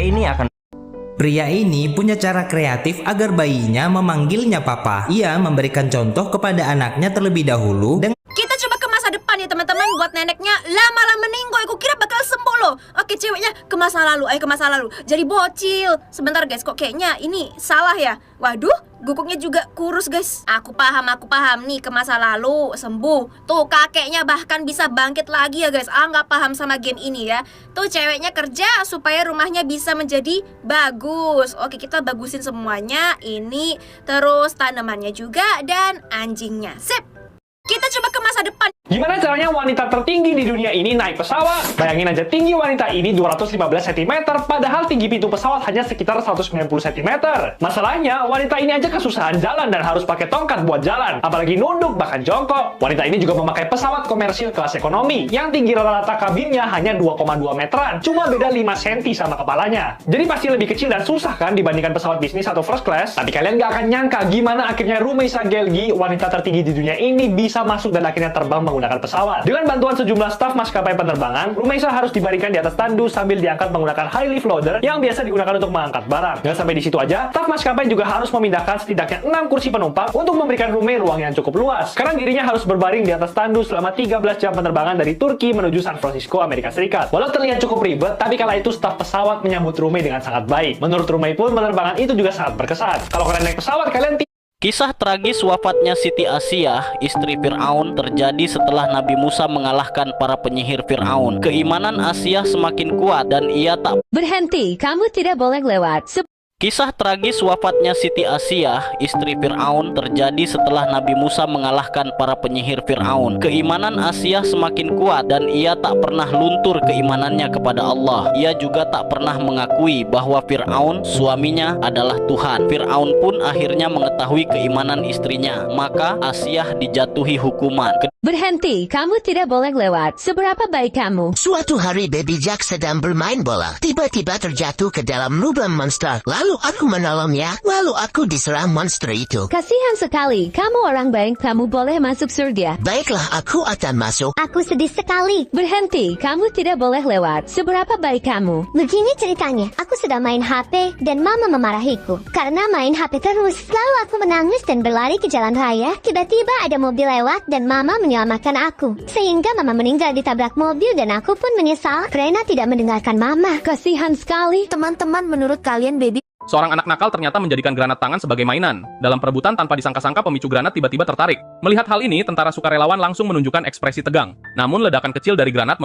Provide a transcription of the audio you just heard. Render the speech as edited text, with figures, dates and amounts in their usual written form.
ini akan... Pria ini punya cara kreatif agar bayinya memanggilnya papa. Ia memberikan contoh kepada anaknya terlebih dahulu dengan Kita coba ke masa depan ya teman-teman. Buat neneknya lama-lama meninggal, aku kira bakal sembuh loh. Oke, ceweknya ke masa lalu, ayo ke masa lalu. Jadi bocil. Sebentar guys, kok kayaknya ini salah ya. Waduh, guguknya juga kurus guys. Aku paham nih, ke masa lalu sembuh. Tuh kakeknya bahkan bisa bangkit lagi ya guys. Nggak paham sama game ini ya. Tuh ceweknya kerja supaya rumahnya bisa menjadi bagus. Oke, kita bagusin semuanya. Ini terus tanamannya juga dan anjingnya. Sip. Kita coba ke masa depan. Gimana caranya wanita tertinggi di dunia ini naik pesawat? Bayangin aja tinggi wanita ini 215 cm, padahal tinggi pintu pesawat hanya sekitar 190 cm. Masalahnya, wanita ini aja kesusahan jalan dan harus pakai tongkat buat jalan, apalagi nunduk bahkan jongkok. Wanita ini juga memakai pesawat komersil kelas ekonomi, yang tinggi rata-rata kabinnya hanya 2,2 meteran, cuma beda 5 cm sama kepalanya. Jadi pasti lebih kecil dan susah kan dibandingkan pesawat bisnis atau first class? Tapi kalian gak akan nyangka gimana akhirnya Rumeisa Gelgi, wanita tertinggi di dunia ini, bisa masuk dan akhirnya terbang menggunakan pesawat. Dengan bantuan sejumlah staf maskapai penerbangan, Rumeisa harus dibaringkan di atas tandu sambil diangkat menggunakan high lift loader yang biasa digunakan untuk mengangkat barang. Nggak sampai di situ aja, staf maskapai juga harus memindahkan setidaknya 6 kursi penumpang untuk memberikan Rume ruang yang cukup luas. Karena dirinya harus berbaring di atas tandu selama 13 jam penerbangan dari Turki menuju San Francisco, Amerika Serikat. Walau terlihat cukup ribet, tapi kala itu staf pesawat menyambut Rume dengan sangat baik. Menurut Rume pun, penerbangan itu juga sangat berkesan. Kalau kalian naik pesawat, kalian Kisah tragis wafatnya Siti Asiyah, istri Fir'aun, terjadi setelah Nabi Musa mengalahkan para penyihir Fir'aun. Keimanan Asiyah semakin kuat dan ia tak berhenti. Kamu tidak boleh lewat. Kisah tragis wafatnya Siti Asiyah, istri Fir'aun, terjadi setelah Nabi Musa mengalahkan para penyihir Fir'aun. Keimanan Asiyah semakin kuat dan ia tak pernah luntur keimanannya kepada Allah. Ia juga tak pernah mengakui bahwa Fir'aun, suaminya, adalah Tuhan. Fir'aun pun akhirnya mengetahui keimanan istrinya. Maka Asiyah dijatuhi hukuman. Berhenti. Kamu tidak boleh lewat. Seberapa baik kamu? Suatu hari Baby Jack sedang bermain bola. Tiba-tiba terjatuh ke dalam lubang monster. Lalu aku menolongnya. Lalu aku diserang monster itu. Kasihan sekali. Kamu orang baik. Kamu boleh masuk surga. Baiklah, aku akan masuk. Aku sedih sekali. Berhenti. Kamu tidak boleh lewat. Seberapa baik kamu? Begini ceritanya. Aku sedang main HP dan mama memarahiku karena main HP terus. Lalu aku menangis dan berlari ke jalan raya. Tiba-tiba ada mobil lewat dan mama menyelamatkan aku. Sehingga mama meninggal ditabrak mobil dan aku pun menyesal karena tidak mendengarkan mama. Kasihan sekali. Teman-teman, menurut kalian baby Seorang anak nakal ternyata menjadikan granat tangan sebagai mainan. Dalam perebutan tanpa disangka-sangka pemicu granat tiba-tiba tertarik. Melihat hal ini, tentara sukarelawan langsung menunjukkan ekspresi tegang. Namun ledakan kecil dari granat